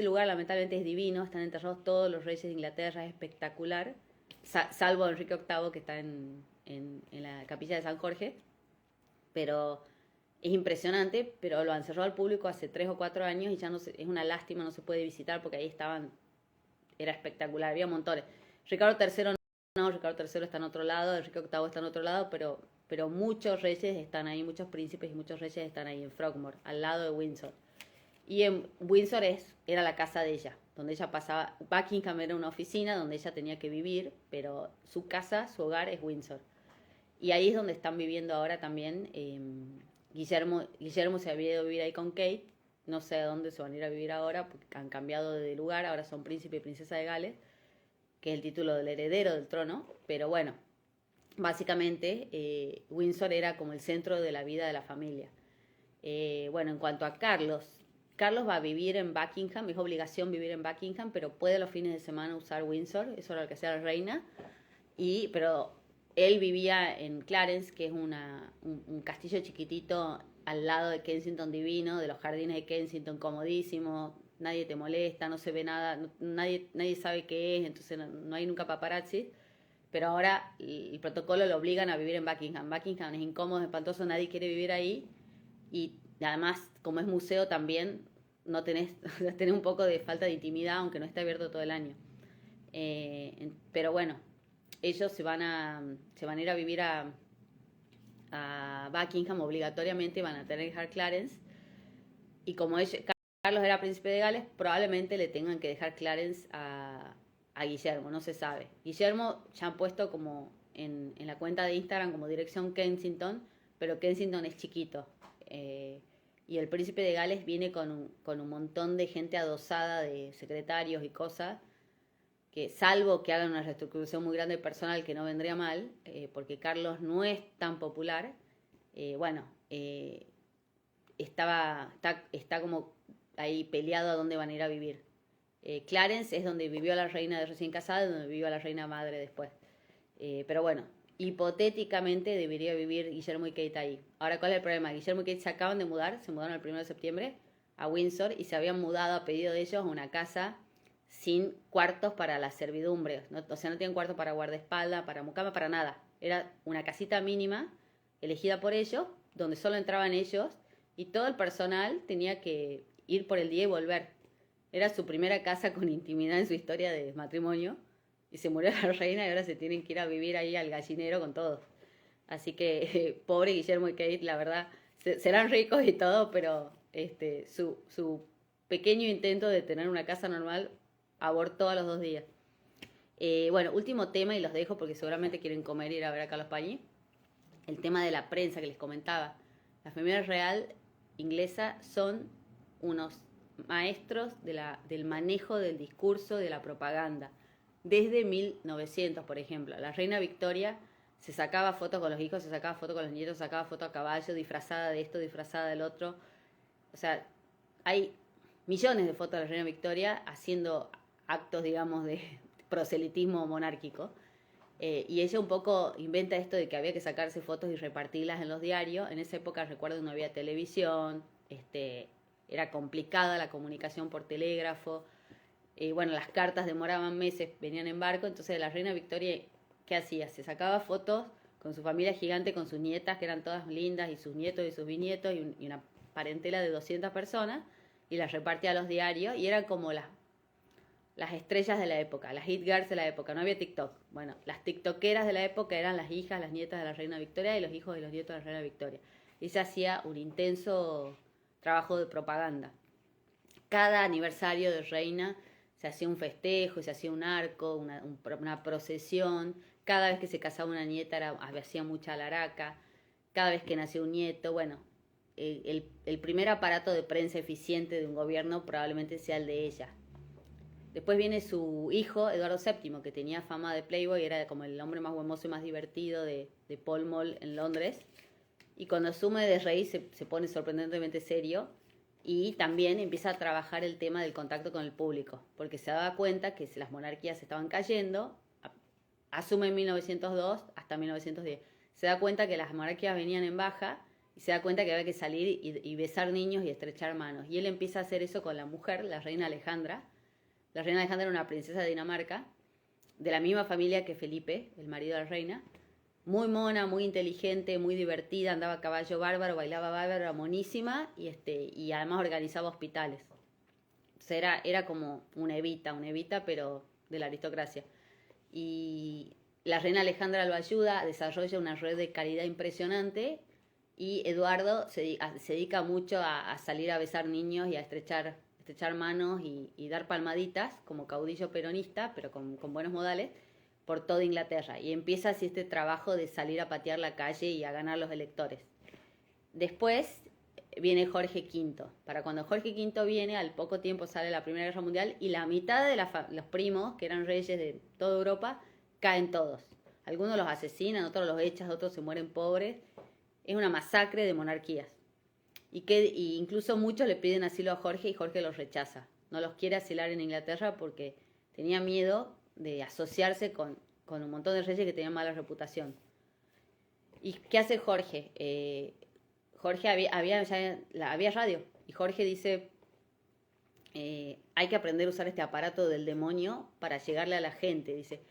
lugar lamentablemente es divino, están enterrados todos los reyes de Inglaterra, es espectacular, salvo Enrique VIII, que está en la capilla de San Jorge, pero es impresionante, pero lo han cerrado al público hace 3 o 4 años y ya no es una lástima, no se puede visitar porque ahí era espectacular, había montones. Ricardo III no, Ricardo III está en otro lado, Enrique VIII está en otro lado, pero muchos reyes están ahí, muchos príncipes y muchos reyes están ahí en Frogmore, al lado de Windsor. Y en Windsor era la casa de ella, donde ella pasaba. Buckingham era una oficina donde ella tenía que vivir, pero su casa, su hogar es Windsor. Y ahí es donde están viviendo ahora también. Guillermo se había ido a vivir ahí con Kate, no sé a dónde se van a ir a vivir ahora, porque han cambiado de lugar, ahora son príncipe y princesa de Gales, que es el título del heredero del trono, pero bueno, básicamente Windsor era como el centro de la vida de la familia. En cuanto a Carlos va a vivir en Buckingham, es obligación vivir en Buckingham, pero puede los fines de semana usar Windsor, eso era lo que hacía la reina, pero él vivía en Clarence, que es un castillo chiquitito al lado de Kensington divino, de los jardines de Kensington comodísimo, nadie te molesta, no se ve nada, nadie sabe qué es, entonces no hay nunca paparazzi, pero ahora el protocolo lo obligan a vivir en Buckingham. Buckingham es incómodo, es espantoso, nadie quiere vivir ahí, y además, como es museo también, no tenés, tenés un poco de falta de intimidad, aunque no esté abierto todo el año. Pero bueno, ellos se van a ir a vivir a Buckingham obligatoriamente, van a tener que dejar Clarence, y como Carlos era príncipe de Gales, probablemente le tengan que dejar Clarence a Guillermo, no se sabe. Guillermo ya han puesto como en la cuenta de Instagram como dirección Kensington, pero Kensington es chiquito. Y el príncipe de Gales viene con un montón de gente adosada, de secretarios y cosas, que salvo que hagan una reestructuración muy grande de personal, que no vendría mal, porque Carlos no es tan popular, está como ahí peleado a dónde van a ir a vivir. Clarence es donde vivió la reina de recién casada y donde vivió la reina madre después. Pero bueno, hipotéticamente debería vivir Guillermo y Kate ahí. Ahora, ¿cuál es el problema? Guillermo y Kate se acaban de mudar, se mudaron el 1 de septiembre a Windsor y se habían mudado a pedido de ellos a una casa sin cuartos para la servidumbre. ¿No? O sea, no tienen cuarto para guardaespaldas, para mucama, para nada. Era una casita mínima elegida por ellos, donde solo entraban ellos y todo el personal tenía que ir por el día y volver. Era su primera casa con intimidad en su historia de matrimonio. Y se murió la reina y ahora se tienen que ir a vivir ahí al gallinero con todos. Así que, pobre Guillermo y Kate, la verdad, serán ricos y todo, pero su pequeño intento de tener una casa normal abortó a los 2 días. Bueno, último tema y los dejo porque seguramente quieren comer y ir a ver a Carlos Pañi. El tema de la prensa que les comentaba. La familia real inglesa son unos maestros del manejo del discurso, de la propaganda. Desde 1900, por ejemplo, la reina Victoria se sacaba fotos con los hijos, se sacaba fotos con los nietos, se sacaba fotos a caballo, disfrazada de esto, disfrazada del otro. O sea, hay millones de fotos de la reina Victoria haciendo actos, digamos, de proselitismo monárquico. Y ella un poco inventa esto de que había que sacarse fotos y repartirlas en los diarios. En esa época recuerdo que no había televisión, era complicada la comunicación por telégrafo. Bueno, las cartas demoraban meses, venían en barco, entonces la reina Victoria, ¿qué hacía? Se sacaba fotos con su familia gigante, con sus nietas, que eran todas lindas, y sus nietos y sus bisnietos, y una parentela de 200 personas, y las repartía a los diarios, y eran como las estrellas de la época, las hit girls de la época. No había TikTok. Bueno, las tiktokeras de la época eran las hijas, las nietas de la reina Victoria y los hijos y los nietos de la reina Victoria. Y se hacía un intenso trabajo de propaganda. Cada aniversario de reina se hacía un festejo, se hacía un arco, una procesión. Cada vez que se casaba una nieta hacía mucha alaraca. Cada vez que nació un nieto, bueno, el primer aparato de prensa eficiente de un gobierno probablemente sea el de ella. Después viene su hijo, Eduardo VII, que tenía fama de playboy, era como el hombre más huemoso y más divertido de Pall Mall en Londres. Y cuando asume de rey se pone sorprendentemente serio. Y también empieza a trabajar el tema del contacto con el público, porque se daba cuenta que las monarquías estaban cayendo, asume en 1902 hasta 1910. Se da cuenta que las monarquías venían en baja y se da cuenta que había que salir y besar niños y estrechar manos. Y él empieza a hacer eso con la mujer, la reina Alejandra. La reina Alejandra era una princesa de Dinamarca, de la misma familia que Felipe, el marido de la reina. Muy mona, muy inteligente, muy divertida, andaba a caballo bárbaro, bailaba bárbaro, era monísima y además organizaba hospitales. O sea, era como una Evita, pero de la aristocracia. Y la reina Alejandra lo ayuda, desarrolla una red de caridad impresionante y Eduardo se dedica mucho a salir a besar niños y a estrechar manos y dar palmaditas como caudillo peronista, pero con buenos modales, por toda Inglaterra. Y empieza así este trabajo de salir a patear la calle y a ganar los electores. Después viene Jorge V. Para cuando Jorge V viene, al poco tiempo sale la Primera Guerra Mundial y la mitad de los primos, que eran reyes de toda Europa, caen todos. Algunos los asesinan, otros los echan, otros se mueren pobres. Es una masacre de monarquías. Y incluso muchos le piden asilo a Jorge y Jorge los rechaza. No los quiere asilar en Inglaterra porque tenía miedo de asociarse con un montón de reyes que tenían mala reputación. ¿Y qué hace Jorge? Jorge había radio y Jorge dice, hay que aprender a usar este aparato del demonio para llegarle a la gente. Dice,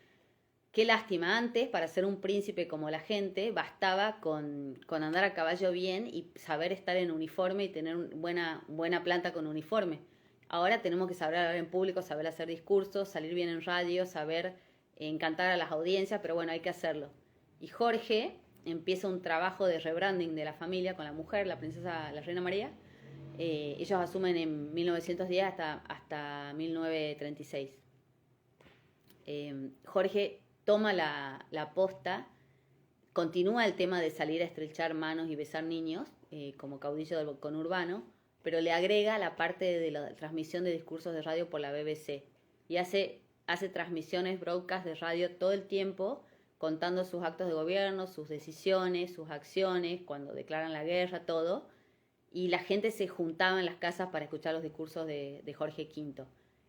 Qué lástima, antes, para ser un príncipe como la gente, bastaba con andar a caballo bien y saber estar en uniforme y tener buena planta con uniforme. Ahora tenemos que saber hablar en público, saber hacer discursos, salir bien en radio, saber encantar a las audiencias, pero bueno, hay que hacerlo. Y Jorge empieza un trabajo de rebranding de la familia con la mujer, la princesa, la reina María. Ellos asumen en 1910 hasta 1936. Jorge toma la posta, continúa el tema de salir a estrechar manos y besar niños, como caudillo del conurbano, pero le agrega la parte de la transmisión de discursos de radio por la BBC. Y hace transmisiones, broadcast de radio todo el tiempo, contando sus actos de gobierno, sus decisiones, sus acciones, cuando declaran la guerra, todo. Y la gente se juntaba en las casas para escuchar los discursos de Jorge V.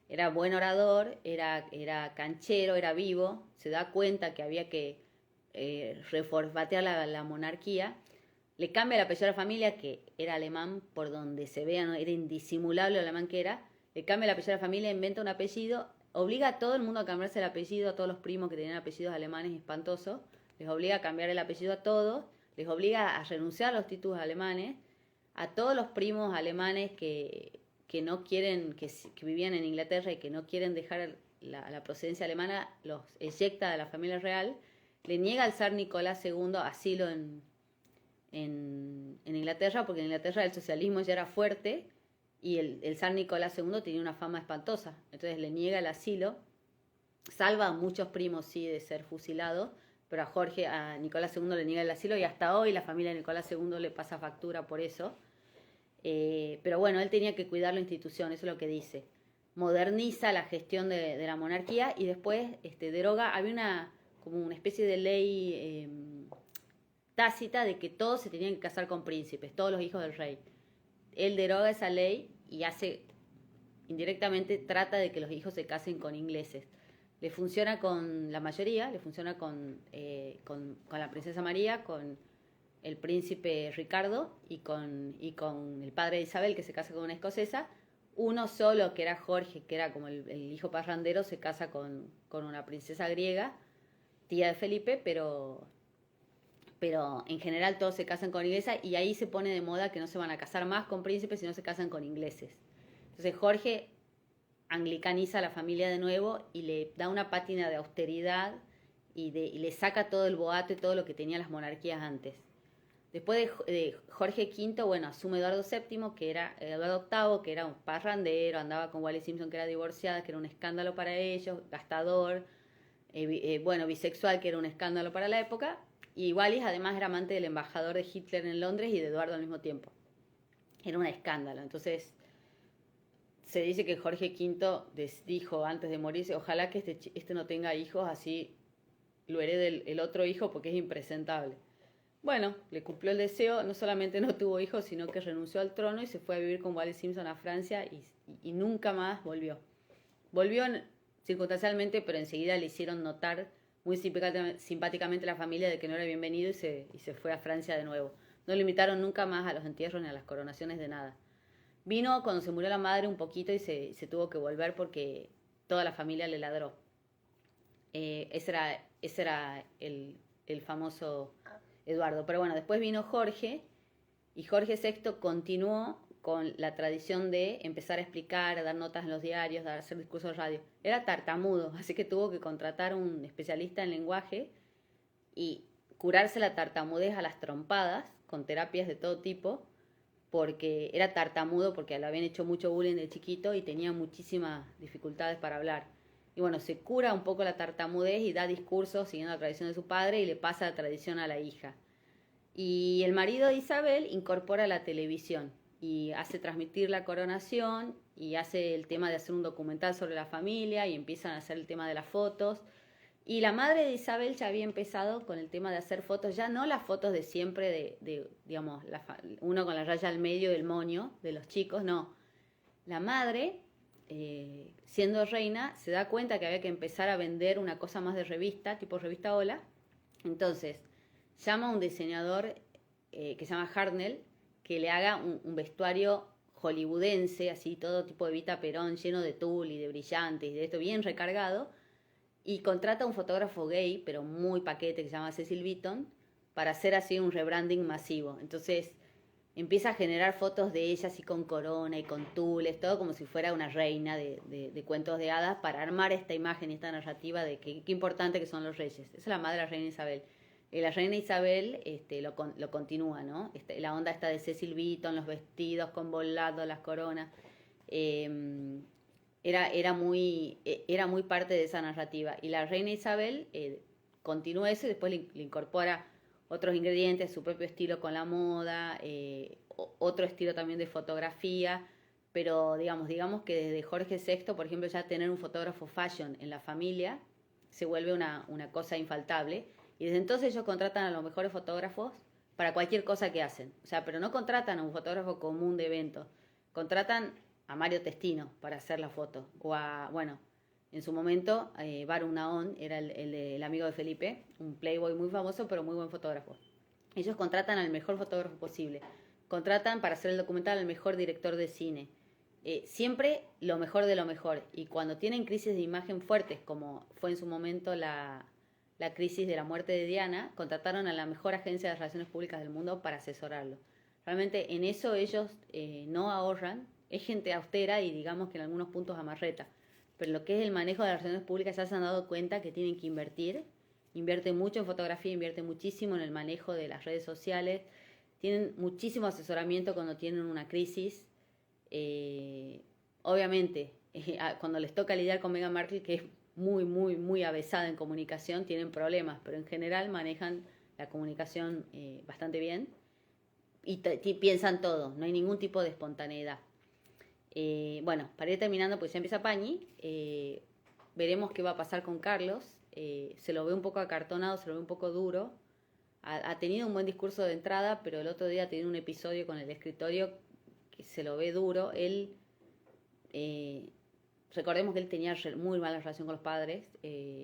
Era buen orador, era canchero, era vivo, se da cuenta que había que reformatear la monarquía. Le cambia el apellido a la familia, que era alemán por donde se vea, ¿no? Era indisimulable lo alemán que era. Le cambia el apellido a la familia, inventa un apellido, obliga a todo el mundo a cambiarse el apellido, a todos los primos que tenían apellidos alemanes espantosos, les obliga a cambiar el apellido a todos, les obliga a renunciar a los títulos alemanes, a todos los primos alemanes que no quieren, que vivían en Inglaterra y que no quieren dejar la procedencia alemana, los eyecta de la familia real, le niega al zar Nicolás II asilo en Inglaterra, porque en Inglaterra el socialismo ya era fuerte y el zar Nicolás II tenía una fama espantosa. Entonces le niega el asilo, salva a muchos primos, sí, de ser fusilados, pero a Nicolás II le niega el asilo y hasta hoy la familia de Nicolás II le pasa factura por eso. Pero bueno, él tenía que cuidar la institución, eso es lo que dice. Moderniza la gestión de la monarquía y después deroga, había como una especie de ley tácita de que todos se tenían que casar con príncipes, todos los hijos del rey. Él deroga esa ley y indirectamente trata de que los hijos se casen con ingleses. Le funciona con la mayoría, le funciona con la princesa María, con el príncipe Ricardo y con el padre de Isabel, que se casa con una escocesa. Uno solo, que era Jorge, que era como el hijo parrandero, se casa con una princesa griega, tía de Felipe, pero en general todos se casan con ingleses y ahí se pone de moda que no se van a casar más con príncipes, sino se casan con ingleses. Entonces Jorge anglicaniza a la familia de nuevo y le da una pátina de austeridad y le saca todo el boato y todo lo que tenían las monarquías antes. Después de Jorge V, bueno, asume Eduardo VII, que era Eduardo VIII, que era un parrandero, andaba con Wallis Simpson, que era divorciada, que era un escándalo para ellos, gastador, bisexual, que era un escándalo para la época, y Wallis además era amante del embajador de Hitler en Londres y de Eduardo al mismo tiempo. Era un escándalo. Entonces, se dice que Jorge V dijo antes de morirse, ojalá que este no tenga hijos, así lo herede el otro hijo porque es impresentable. Bueno, le cumplió el deseo, no solamente no tuvo hijos, sino que renunció al trono y se fue a vivir con Wallis Simpson a Francia y nunca más volvió. Volvió circunstancialmente, pero enseguida le hicieron notar muy simpáticamente a la familia de que no era bienvenido y se fue a Francia de nuevo. No lo invitaron nunca más a los entierros ni a las coronaciones de nada. Vino cuando se murió la madre un poquito y se tuvo que volver porque toda la familia le ladró. Ese era el famoso Eduardo. Pero bueno, después vino Jorge y Jorge VI continuó con la tradición de empezar a explicar, a dar notas en los diarios, a hacer discursos de radio. Era tartamudo, así que tuvo que contratar un especialista en lenguaje y curarse la tartamudez a las trompadas con terapias de todo tipo, porque era tartamudo, porque le habían hecho mucho bullying de chiquito y tenía muchísimas dificultades para hablar. Y bueno, se cura un poco la tartamudez y da discursos siguiendo la tradición de su padre y le pasa la tradición a la hija. Y el marido de Isabel incorpora la televisión y hace transmitir la coronación y hace el tema de hacer un documental sobre la familia y empiezan a hacer el tema de las fotos. Y la madre de Isabel ya había empezado con el tema de hacer fotos, ya no las fotos de siempre, digamos, uno con la raya al medio del moño de los chicos, no. La madre, siendo reina, se da cuenta que había que empezar a vender una cosa más de revista, tipo revista Hola. Entonces, llama a un diseñador que se llama Hartnell, que le haga un vestuario hollywoodense, así todo tipo de Evita Perón, lleno de tul y de brillantes y de esto, bien recargado. y contrata a un fotógrafo gay, pero muy paquete, que se llama Cecil Beaton, para hacer así un rebranding masivo. Entonces empieza a generar fotos de ella así con corona y con tules, todo como si fuera una reina de cuentos de hadas, para armar esta imagen y esta narrativa de qué importante que son los reyes. Esa es la madre de la reina Isabel. La reina Isabel lo continúa, ¿no? La onda esta de Cecil Beaton, los vestidos con volado, las coronas. Era muy parte de esa narrativa. Y la reina Isabel continúa eso y después le incorpora otros ingredientes, su propio estilo con la moda, otro estilo también de fotografía, pero digamos que desde Jorge VI, por ejemplo, ya tener un fotógrafo fashion en la familia se vuelve una cosa infaltable, y desde entonces ellos contratan a los mejores fotógrafos para cualquier cosa que hacen, o sea, pero no contratan a un fotógrafo común de eventos, contratan a Mario Testino para hacer la foto, o a, bueno, en su momento, Baru Naón era el amigo de Felipe, un playboy muy famoso, pero muy buen fotógrafo. Ellos contratan al mejor fotógrafo posible. Contratan para hacer el documental al mejor director de cine. Siempre lo mejor de lo mejor. Y cuando tienen crisis de imagen fuertes, como fue en su momento la crisis de la muerte de Diana, contrataron a la mejor agencia de relaciones públicas del mundo para asesorarlo. Realmente en eso ellos no ahorran. Es gente austera y digamos que en algunos puntos amarreta. Pero lo que es el manejo de las relaciones públicas ya se han dado cuenta que tienen que invertir. Invierten mucho en fotografía, invierten muchísimo en el manejo de las redes sociales. Tienen muchísimo asesoramiento cuando tienen una crisis. Obviamente, cuando les toca lidiar con Meghan Markle, que es muy, muy, muy avesada en comunicación, tienen problemas, pero en general manejan la comunicación bastante bien y piensan todo, no hay ningún tipo de espontaneidad. Bueno, para ir terminando, pues ya empieza Pañi. Veremos qué va a pasar con Carlos. Se lo ve un poco acartonado, se lo ve un poco duro. Ha tenido un buen discurso de entrada, pero el otro día ha tenido un episodio con el escritorio que se lo ve duro. Él, recordemos que él tenía muy mala relación con los padres.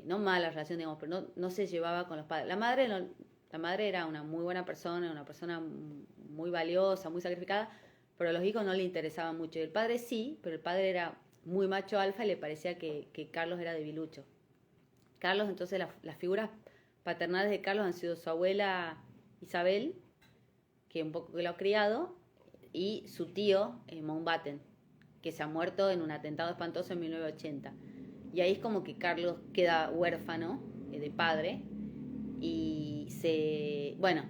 No mala relación, digamos, pero no se llevaba con los padres. La madre era una muy buena persona, una persona muy valiosa, muy sacrificada, pero a los hijos no le interesaba mucho. Y el padre sí, pero el padre era muy macho alfa y le parecía que Carlos era debilucho. Carlos, entonces, las figuras paternales de Carlos han sido su abuela Isabel, que un poco que lo ha criado, y su tío Mountbatten, que se ha muerto en un atentado espantoso en 1980. Y ahí es como que Carlos queda huérfano de padre y bueno,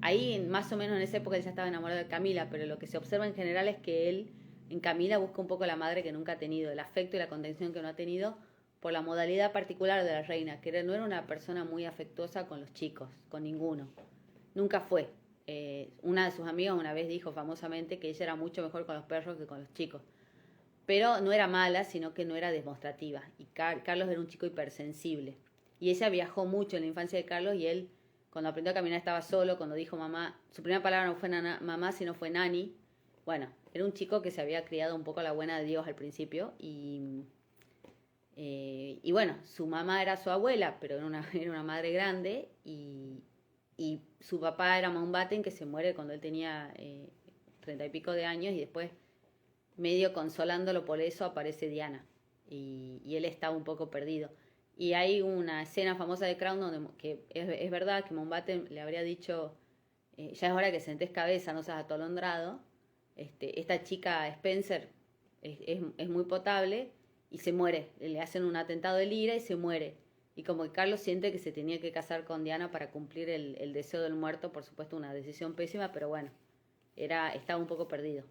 ahí más o menos en esa época él ya estaba enamorado de Camila, pero lo que se observa en general es que él en Camila busca un poco la madre que nunca ha tenido, el afecto y la contención que no ha tenido por la modalidad particular de la reina, que no era una persona muy afectuosa con los chicos, con ninguno. Nunca fue. Una de sus amigas una vez dijo famosamente que ella era mucho mejor con los perros que con los chicos. Pero no era mala, sino que no era demostrativa. Y Carlos era un chico hipersensible. Y ella viajó mucho en la infancia de Carlos y él, cuando aprendió a caminar, estaba solo. Cuando dijo mamá, su primera palabra no fue mamá, sino fue nani. Bueno, era un chico que se había criado un poco a la buena de Dios al principio. Y bueno, su mamá era su abuela, pero era una madre grande. Y su papá era Mountbatten, que se muere cuando él tenía 30 y pico de años. Y después, medio consolándolo por eso, aparece Diana. Y él estaba un poco perdido. Y hay una escena famosa de Crown donde que es verdad que Mountbatten le habría dicho, ya es hora que sentes cabeza, no seas atolondrado. Esta chica Spencer es muy potable y se muere. Le hacen un atentado de ira y se muere. Y como que Carlos siente que se tenía que casar con Diana para cumplir el deseo del muerto, por supuesto una decisión pésima, pero bueno, estaba un poco perdido.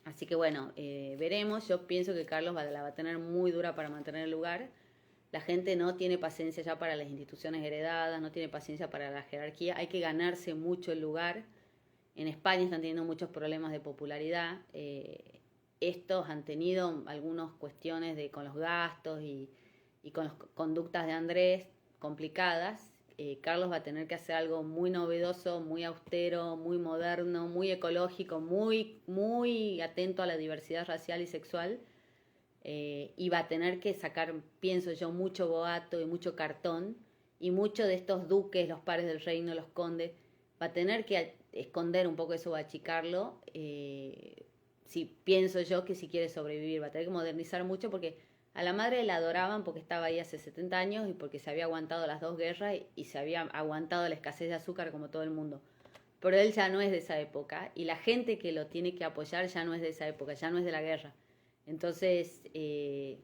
Así que bueno, veremos. Yo pienso que Carlos la va a tener muy dura para mantener el lugar. La gente no tiene paciencia ya para las instituciones heredadas, no tiene paciencia para la jerarquía. Hay que ganarse mucho el lugar. En España están teniendo muchos problemas de popularidad. Estos han tenido algunas cuestiones con los gastos y con las conductas de Andrés complicadas. Carlos va a tener que hacer algo muy novedoso, muy austero, muy moderno, muy ecológico, muy, muy atento a la diversidad racial y sexual. Y va a tener que sacar, pienso yo, mucho boato y mucho cartón, y mucho de estos duques, los pares del reino, los condes, va a tener que esconder un poco eso, va a achicarlo, si pienso yo que si quiere sobrevivir, va a tener que modernizar mucho porque A la madre la adoraban porque estaba ahí hace 70 años y porque se había aguantado las dos guerras y se había aguantado la escasez de azúcar como todo el mundo. Pero él ya no es de esa época y la gente que lo tiene que apoyar ya no es de esa época, ya no es de la guerra. Entonces,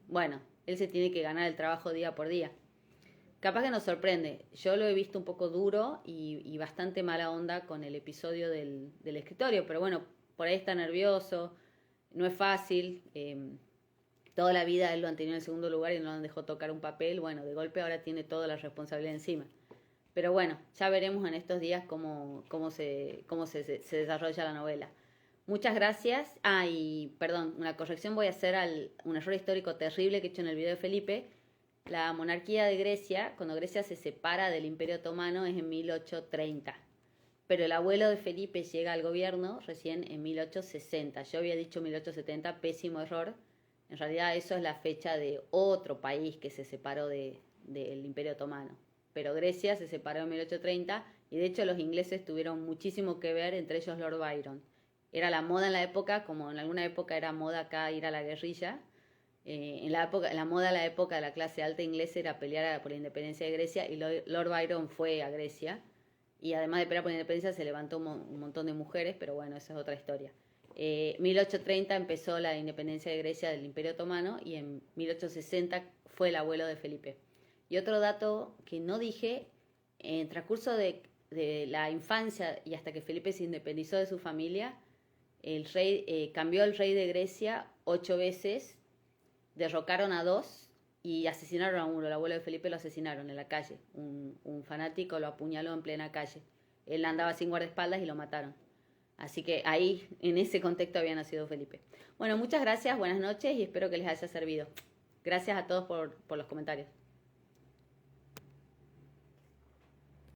bueno, él se tiene que ganar el trabajo día por día. Capaz que nos sorprende. Yo lo he visto un poco duro y bastante mala onda con el episodio del escritorio, pero bueno, por ahí está nervioso, no es fácil. Toda la vida él lo han tenido en el segundo lugar y no lo han dejado tocar un papel. Bueno, de golpe ahora tiene toda la responsabilidad encima. Pero bueno, ya veremos en estos días cómo se desarrolla la novela. Muchas gracias. Ah, y perdón, una corrección voy a hacer un error histórico terrible que he hecho en el video de Felipe. La monarquía de Grecia, cuando Grecia se separa del Imperio Otomano, es en 1830. Pero el abuelo de Felipe llega al gobierno recién en 1860. Yo había dicho 1870, pésimo error. En realidad eso es la fecha de otro país que se separó del Imperio Otomano. Pero Grecia se separó en 1830 y de hecho los ingleses tuvieron muchísimo que ver, entre ellos Lord Byron. Era la moda en la época, como en alguna época era moda acá ir a la guerrilla. La moda en la época de la clase alta inglesa era pelear por la independencia de Grecia y Lord Byron fue a Grecia. Y además de pelear por la independencia se levantó un montón de mujeres, pero bueno, esa es otra historia. 1830 empezó la independencia de Grecia del Imperio Otomano y en 1860 fue el abuelo de Felipe. Y otro dato que no dije, en el transcurso de la infancia y hasta que Felipe se independizó de su familia, cambió el rey de Grecia 8 veces, derrocaron a 2 y asesinaron a uno. El abuelo de Felipe lo asesinaron en la calle. Un fanático lo apuñaló en plena calle. Él andaba sin guardaespaldas y lo mataron. Así que ahí, en ese contexto, había nacido Felipe. Bueno, muchas gracias, buenas noches y espero que les haya servido. Gracias a todos por los comentarios.